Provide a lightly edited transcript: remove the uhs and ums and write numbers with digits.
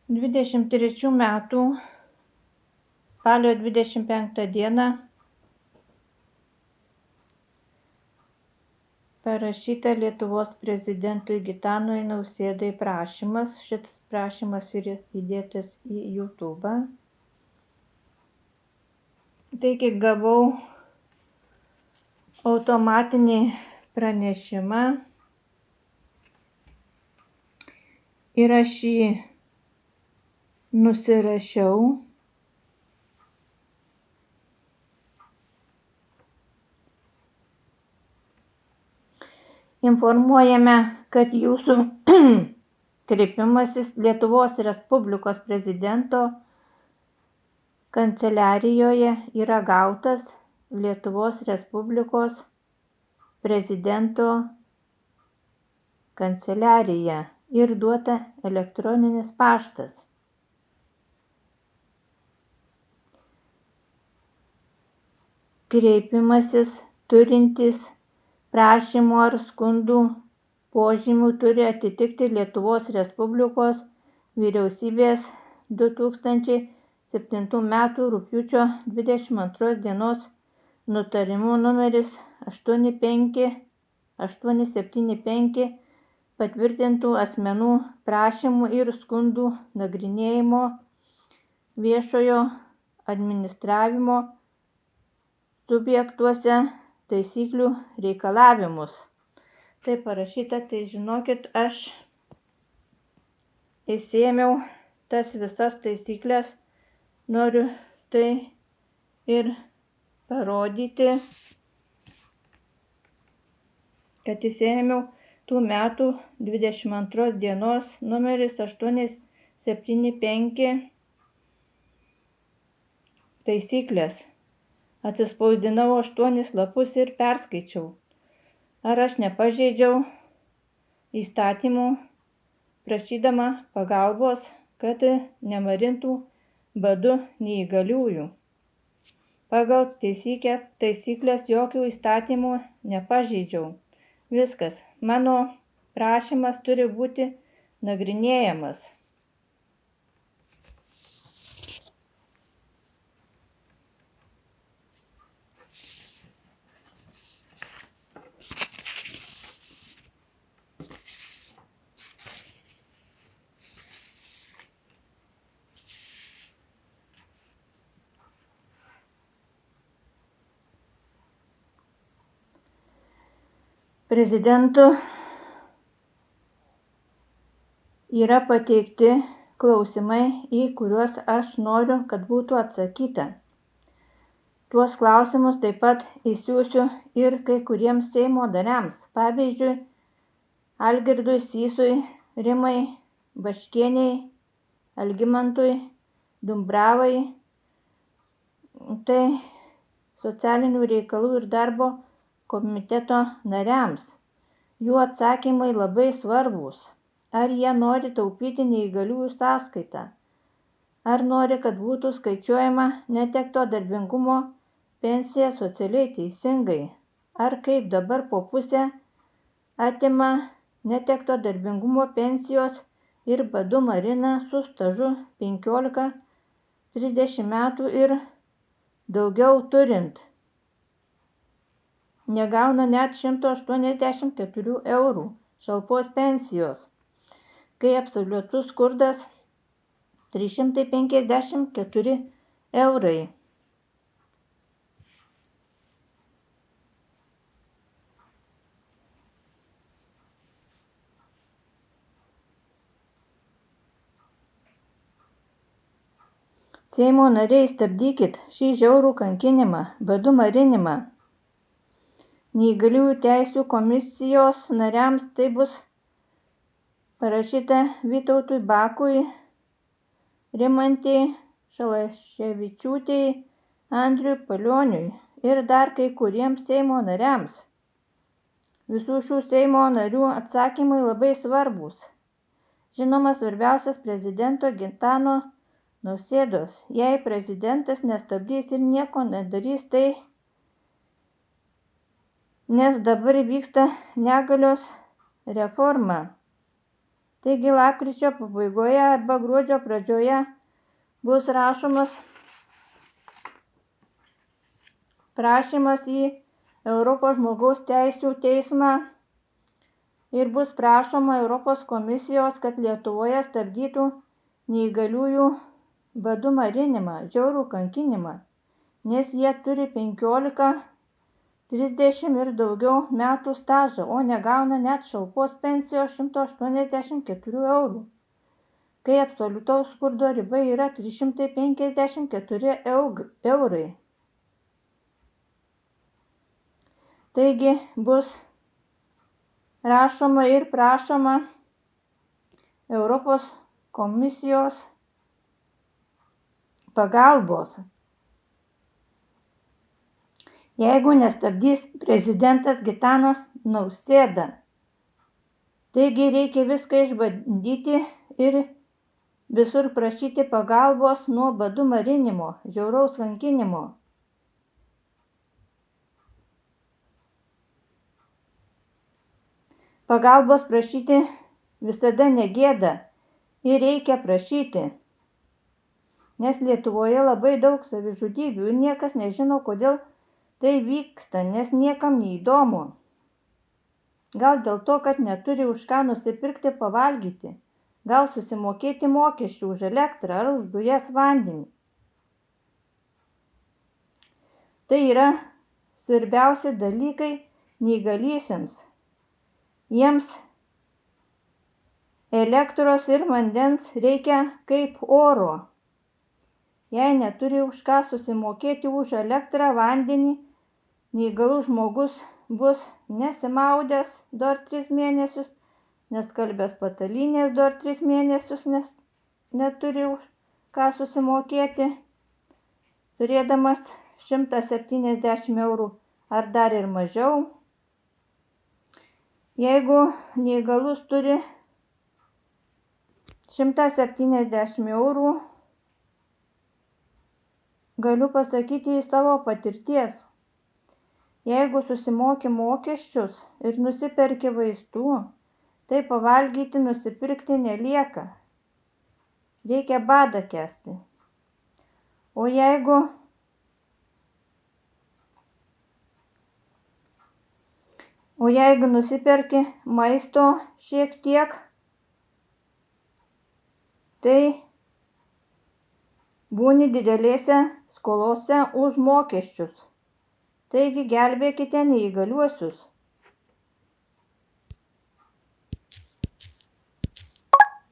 23 metų spalio 25 dieną parašyta Lietuvos prezidentui Gitanui Nausėdai prašymas. Šitas prašymas yra įdėtas į YouTube. Taigi gavau automatinį pranešimą ir aš jį nusirašiau. Informuojame, kad jūsų kreipimasis Lietuvos Respublikos prezidento kanceliarijoje yra gautas Lietuvos Respublikos prezidento kanceliarija ir duota elektroninis paštas. Kreipimasis turintis prašymų ar skundų požymių turi atitikti Lietuvos Respublikos vyriausybės 2007 m. rugpjūčio 22 dienos nutarimu numeris 8575 patvirtintų asmenų prašymų ir skundų nagrinėjimo viešojo administravimo subjektuose taisyklių reikalavimus. Tai parašyta, tai žinokit, aš įsiėmiau tas visas taisyklės, noriu tai ir parodyti, kad įsiėmiau tų metų 22 dienos numeris 875 taisyklės. Atsispausdinau 8 lapus ir perskaičiau. Ar aš nepažeidžiau įstatymų, prašydama pagalbos, kad nemarintų badu neįgaliųjų. Pagal taisyklės jokių įstatymų nepažeidžiau. Viskas. Mano prašymas turi būti nagrinėjamas. Prezidentu yra pateikti klausimai, į kuriuos aš noriu, kad būtų atsakyta. Tuos klausimus taip pat įsiųsiu ir kai kuriems Seimo nariams. Pavyzdžiui, Algirdui Sysui, Rimai Baškienei, Algimantui Dumbravai, tai socialinių reikalų ir darbo komiteto nariams. Jų atsakymai labai svarbūs. Ar jie nori taupyti neįgaliųjų sąskaitą? Ar nori, kad būtų skaičiuojama netekto darbingumo pensija socialiai teisingai? Ar kaip dabar po pusę atima netekto darbingumo pensijos ir badu marina su stažu 15-30 metų ir daugiau turint? Negauna net 184 eurų šalpos pensijos, kai absoliutus skurdas 354 eurai. Seimo nariai, stabdykit šį žiaurų kankinimą, badu marinimą. Neįgaliųjų teisių komisijos nariams tai bus parašyta Vytautui Bakui, Rimantei Šalaševičiūtei, Andriui Palioniui ir dar kai kuriems Seimo nariams. Visų šių Seimo narių atsakymai labai svarbūs. Žinoma, svarbiausias prezidento Gitano Nausėdos. Jei prezidentas nestabdys ir nieko nedarys, tai nes dabar vyksta negalios reforma. Taigi lapkričio pabaigoje arba gruodžio pradžioje bus rašomas prašymas į Europos žmogaus teisių teismą ir bus prašoma Europos komisijos, kad Lietuvoje stabdytų neįgaliųjų badu marinimą, žiaurų kankinimą, nes jie turi 15, 30 ir daugiau metų stažą, o negauna net šalpos pensijos 184 eurų, kai absoliutaus skurdo riba yra 354 eurai. Taigi bus rašoma ir prašoma Europos komisijos pagalbos. Jeigu nestabdys prezidentas Gitanas Nausėda, taigi reikia viską išbandyti ir visur prašyti pagalbos nuo badu marinimo, žiauraus kankinimo. Pagalbos prašyti visada negėda ir reikia prašyti, nes Lietuvoje labai daug savižudybių ir niekas nežino, kodėl tai vyksta, nes niekam neįdomu. Gal dėl to, kad neturi už ką nusipirkti pavalgyti, gal susimokėti mokesčių už elektrą ar už dujas vandenį. Tai yra svarbiausi dalykai neįgaliesiems. Jiems elektros ir vandens reikia kaip oro. Jei neturi už ką susimokėti už elektrą, vandenį, neįgalus žmogus bus nesimaudęs dar 3 mėnesius, neskalbęs patalynės dar 3 mėnesius, nes neturi už ką susimokėti, turėdamas 170 eurų ar dar ir mažiau. Jeigu neįgalus turi 170 eurų, galiu pasakyti iš savo patirties. Jeigu susimoki mokesčius ir nusiperki vaistų, tai pavalgyti nusipirkti nelieka. Reikia badą kęsti. O jeigu nusiperki maisto šiek tiek, tai būni didelėse skolose už mokesčius. Taigi gelbėkite neįgaliuosius.